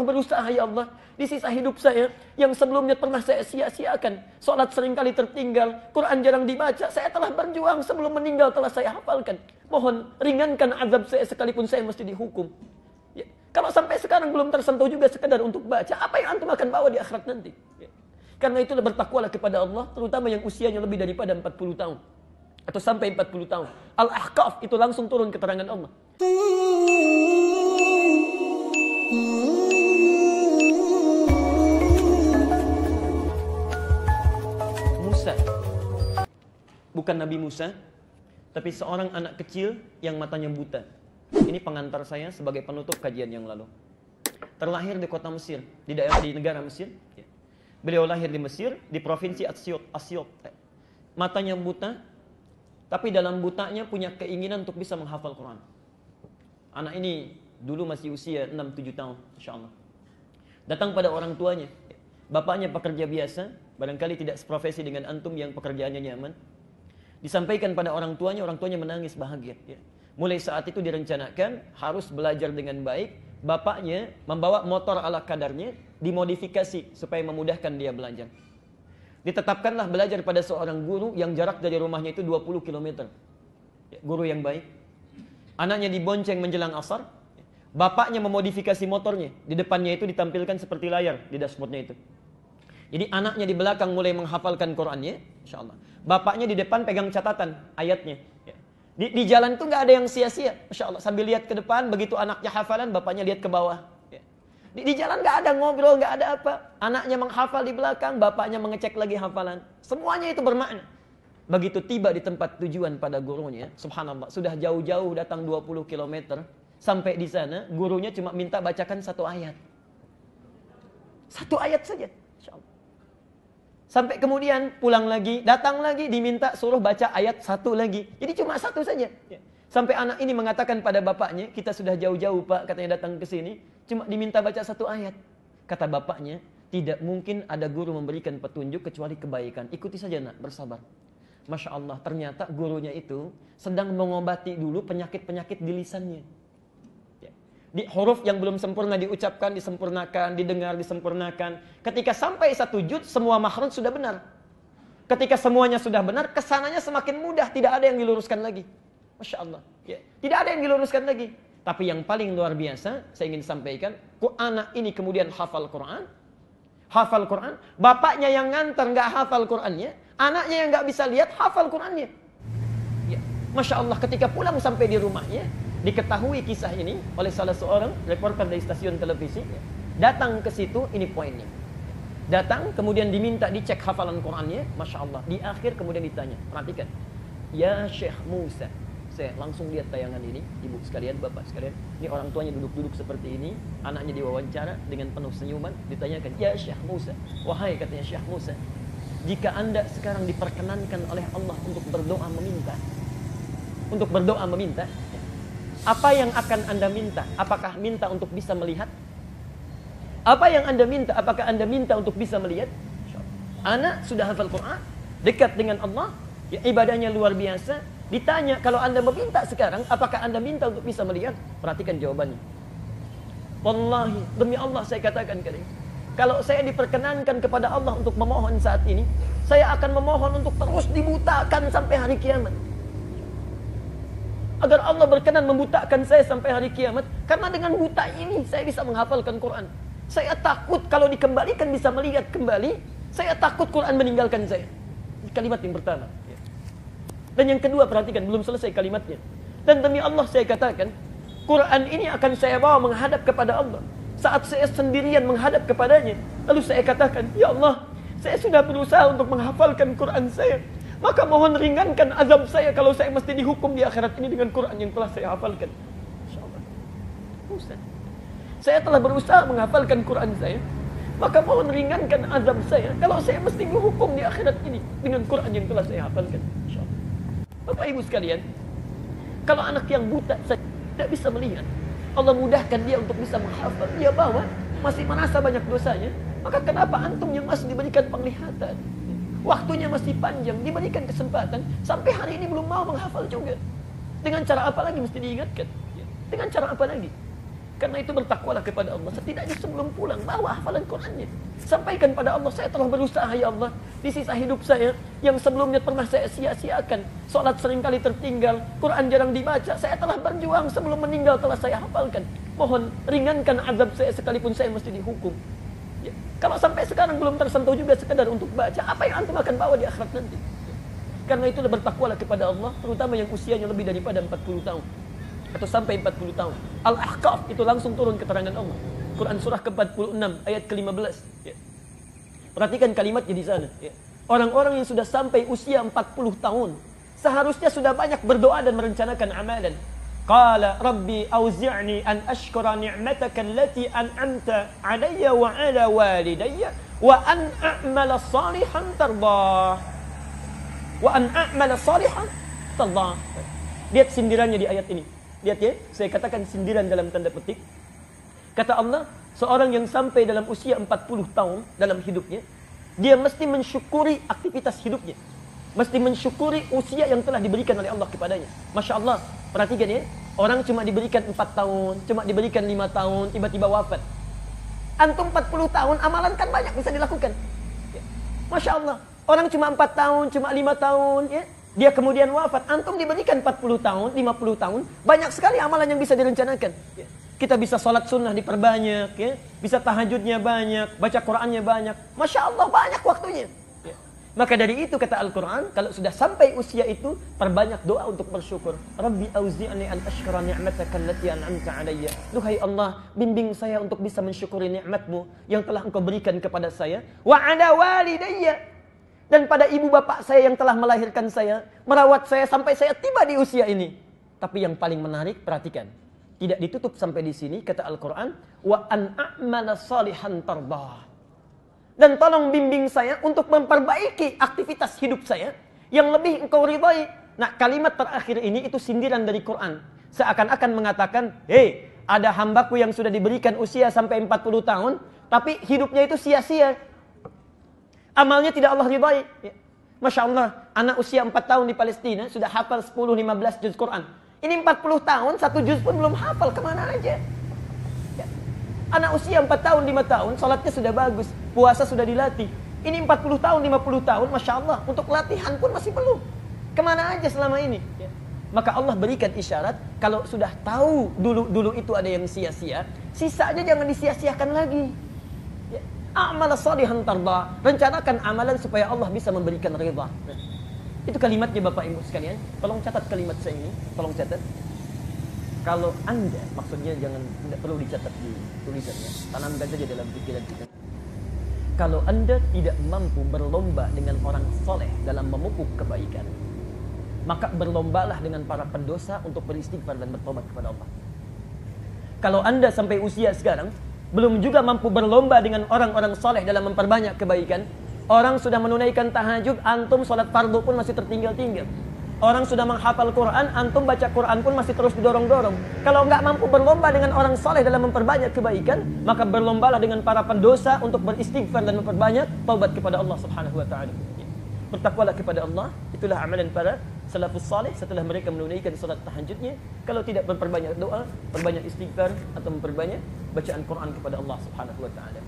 berusaha ya Allah, di sisa hidup saya yang sebelumnya pernah saya sia-siakan, sholat seringkali tertinggal, Quran jarang dibaca, saya telah berjuang sebelum meninggal telah saya hafalkan. Mohon ringankan azab saya sekalipun saya mesti dihukum. Ya. Kalau sampai sekarang belum tersentuh juga sekedar untuk baca, apa yang antum akan bawa di akhirat nanti? Ya. Karena itulah bertakwalah kepada Allah, terutama yang usianya lebih daripada 40 tahun atau sampai 40 tahun. Al-Ahqaf itu langsung turun keterangan Allah. Musa, bukan Nabi Musa, tapi seorang anak kecil yang matanya buta. Ini pengantar saya sebagai penutup kajian yang lalu. Terlahir di kota Mesir, di negara Mesir. Beliau lahir di Mesir, di provinsi Asyut. Matanya buta, tapi dalam butanya punya keinginan untuk bisa menghafal Quran. Anak ini dulu masih usia 6-7 tahun, insya Allah. Datang pada orang tuanya. Bapaknya pekerja biasa, barangkali tidak seprofesi dengan antum yang pekerjaannya nyaman. Disampaikan pada orang tuanya menangis bahagia. Mulai saat itu direncanakan harus belajar dengan baik. Bapaknya membawa motor ala kadarnya, dimodifikasi supaya memudahkan dia belajar. Ditetapkanlah belajar pada seorang guru yang jarak dari rumahnya itu 20 km. Guru yang baik. Anaknya dibonceng menjelang asar. Bapaknya memodifikasi motornya. Di depannya itu ditampilkan seperti layar di dashboardnya itu. Jadi anaknya di belakang mulai menghafalkan Qurannya, insya Allah. Bapaknya di depan pegang catatan ayatnya. Di jalan itu nggak ada yang sia-sia, masya Allah. Sambil lihat ke depan, begitu anaknya hafalan, bapaknya lihat ke bawah. Di jalan nggak ada ngobrol, nggak ada apa. Anaknya menghafal di belakang, bapaknya mengecek lagi hafalan. Semuanya itu bermakna. Begitu tiba di tempat tujuan pada gurunya, subhanallah, sudah jauh-jauh datang 20 km. Sampai di sana, gurunya cuma minta bacakan satu ayat. Satu ayat saja. Sampai kemudian pulang lagi, datang lagi, diminta suruh baca ayat satu lagi. Jadi cuma satu saja. Sampai anak ini mengatakan pada bapaknya, kita sudah jauh-jauh pak, katanya datang ke sini, cuma diminta baca satu ayat. Kata bapaknya, tidak mungkin ada guru memberikan petunjuk kecuali kebaikan. Ikuti saja nak, bersabar. Masya Allah, ternyata gurunya itu sedang mengobati dulu penyakit-penyakit di lisannya. Di huruf yang belum sempurna diucapkan, disempurnakan, didengar, disempurnakan. Ketika sampai satu juz, semua makhraj sudah benar. Ketika semuanya sudah benar, kesananya semakin mudah, tidak ada yang diluruskan lagi. Masya Allah. Tidak ada yang diluruskan lagi. Tapi yang paling luar biasa, saya ingin sampaikan, anak ini kemudian hafal Quran. Hafal Quran. Bapaknya yang ngantar nggak hafal Qurannya, anaknya yang nggak bisa lihat, hafal Qurannya. Masya Allah, ketika pulang sampai di rumahnya, diketahui kisah ini oleh salah seorang reporter dari stasiun televisi. Datang ke situ, ini poinnya. Datang, kemudian diminta dicek hafalan Qurannya. Masya Allah. Di akhir kemudian ditanya. Perhatikan. Ya Syekh Musa. Saya langsung lihat tayangan ini. Ibu sekalian, bapak sekalian. Ini orang tuanya duduk-duduk seperti ini. Anaknya diwawancara dengan penuh senyuman. Ditanyakan. Ya Syekh Musa. Wahai katanya Syekh Musa. Jika anda sekarang diperkenankan oleh Allah untuk berdoa meminta. Untuk berdoa meminta. Apa yang akan anda minta? Apakah minta untuk bisa melihat? Apa yang anda minta? Apakah anda minta untuk bisa melihat? Anak sudah hafal Quran, dekat dengan Allah, ya, ibadahnya luar biasa. Ditanya, kalau anda meminta sekarang, apakah anda minta untuk bisa melihat? Perhatikan jawabannya. Wallahi, demi Allah saya katakan kalian, kalau saya diperkenankan kepada Allah untuk memohon saat ini, saya akan memohon untuk terus dibutakan sampai hari kiamat. Agar Allah berkenan membutakan saya sampai hari kiamat. Karena dengan buta ini saya bisa menghafalkan Quran. Saya takut kalau dikembalikan bisa melihat kembali. Saya takut Quran meninggalkan saya. Kalimat yang pertama. Dan yang kedua, perhatikan, belum selesai kalimatnya. Dan demi Allah saya katakan, Quran ini akan saya bawa menghadap kepada Allah. Saat saya sendirian menghadap kepadanya, lalu saya katakan, ya Allah, saya sudah berusaha untuk menghafalkan Quran saya. Maka mohon ringankan azab saya kalau saya mesti dihukum di akhirat ini dengan Quran yang telah saya hafalkan. InsyaAllah. Ustaz, saya telah berusaha menghafalkan Quran saya. Maka mohon ringankan azab saya kalau saya mesti dihukum di akhirat ini dengan Quran yang telah saya hafalkan. InsyaAllah. Bapak ibu sekalian, kalau anak yang buta saya tidak bisa melihat, Allah mudahkan dia untuk bisa menghafal. Dia bawa, masih merasa banyak dosanya. Maka kenapa antum yang masih diberikan penglihatan? Waktunya masih panjang, diberikan kesempatan, sampai hari ini belum mau menghafal juga. Dengan cara apa lagi mesti diingatkan? Dengan cara apa lagi? Karena itu bertakwalah kepada Allah. Setidaknya sebelum pulang, bawa hafalan Qurannya. Sampaikan pada Allah, saya telah berusaha ya Allah. Di sisa hidup saya, yang sebelumnya pernah saya sia-siakan. Sholat seringkali tertinggal, Quran jarang dibaca. Saya telah berjuang sebelum meninggal, telah saya hafalkan. Mohon ringankan azab saya sekalipun saya mesti dihukum. Ya. Kalau sampai sekarang belum tersentuh juga sekedar untuk baca, apa yang antum akan bawa di akhirat nanti? Karena itu bertakwalah kepada Allah, terutama yang usianya lebih daripada 40 tahun. Atau sampai 40 tahun. Al-Ahqaf itu langsung turun keterangan Allah. Quran surah ke-46 ayat ke-15. Ya. Perhatikan kalimatnya di sana. Ya. Orang-orang yang sudah sampai usia 40 tahun seharusnya sudah banyak berdoa dan merencanakan amalan. Qala rabbi auzi'ni an ashkura ni'mataka allati an'amta 'alayya wa 'ala walidayya wa an a'mala salihan tardah. Wa an a'mala salihan tardah. Lihat sindirannya di ayat ini. Lihat ya, saya katakan sindiran dalam tanda petik. Kata Allah, seorang yang sampai dalam usia 40 tahun dalam hidupnya, dia mesti mensyukuri aktivitas hidupnya. Mesti mensyukuri usia yang telah diberikan oleh Allah kepadanya. Masya Allah, perhatikan ya, orang cuma diberikan 4 tahun, cuma diberikan 5 tahun, tiba-tiba wafat. Antum 40 tahun, amalan kan banyak bisa dilakukan. Ya. Masya Allah, orang cuma 4 tahun, cuma 5 tahun, ya. Dia kemudian wafat, antum diberikan 40 tahun, 50 tahun, banyak sekali amalan yang bisa direncanakan. Ya. Kita bisa sholat sunnah diperbanyak, ya. Bisa tahajudnya banyak, baca Qurannya banyak. Masya Allah banyak waktunya. Ya. Maka dari itu kata Al-Quran, kalau sudah sampai usia itu, perbanyak doa untuk bersyukur. Rabbi auzi'ni an ashkura ni'mataka allati an'amta 'alayya. Duhai Allah, bimbing saya untuk bisa mensyukuri nikmatmu yang telah Engkau berikan kepada saya. Wa 'ala walidayya. Dan pada ibu bapak saya yang telah melahirkan saya, merawat saya sampai saya tiba di usia ini. Tapi yang paling menarik, perhatikan. Tidak ditutup sampai di sini, kata Al-Quran. Wa an a'mala salihan tardah. Dan tolong bimbing saya untuk memperbaiki aktivitas hidup saya yang lebih Engkau ridhai. Nah, kalimat terakhir ini itu sindiran dari Quran. Seakan-akan mengatakan, hei, ada hambaku yang sudah diberikan usia sampai 40 tahun, tapi hidupnya itu sia-sia. Amalnya tidak Allah ridhai. Ya. Masya Allah, anak usia 4 tahun di Palestina sudah hafal 10-15 juz Quran. Ini 40 tahun, 1 juz pun belum hafal, kemana aja. Ya. Anak usia 4 tahun, 5 tahun, sholatnya sudah bagus, puasa sudah dilatih. Ini 40 tahun, 50 tahun, Masya Allah, untuk latihan pun masih belum. Kemana aja selama ini. Ya. Maka Allah berikan isyarat, kalau sudah tahu dulu itu ada yang sia-sia, sisanya jangan disia-siakan lagi. Amal salihan tarda, rencanakan amalan supaya Allah bisa memberikan ridha. Itu kalimatnya Bapak Ibu sekalian. Tolong catat kalimat saya ini, tolong catat. Kalau Anda, maksudnya tidak perlu dicatat di tulisannya, tanamkan saja dalam pikiran kita. Kalau Anda tidak mampu berlomba dengan orang soleh dalam memupuk kebaikan, maka berlombalah dengan para pendosa untuk beristighfar dan bertobat kepada Allah. Kalau Anda sampai usia sekarang belum juga mampu berlomba dengan orang-orang soleh dalam memperbanyak kebaikan. Orang sudah menunaikan tahajud, antum sholat fardu pun masih tertinggal-tinggal. Orang sudah menghafal Quran, antum baca Quran pun masih terus didorong-dorong. Kalau nggak mampu berlomba dengan orang soleh dalam memperbanyak kebaikan, maka berlombalah dengan para pendosa untuk beristighfar dan memperbanyak taubat kepada Allah Subhanahu wa Ta'ala. Bertakwalah kepada Allah, itulah amalan para salafus salih setelah mereka menunaikan salat tahajudnya. Kalau tidak memperbanyak doa, perbanyak istighfar atau memperbanyak bacaan Quran kepada Allah Subhanahu wa Ta'ala.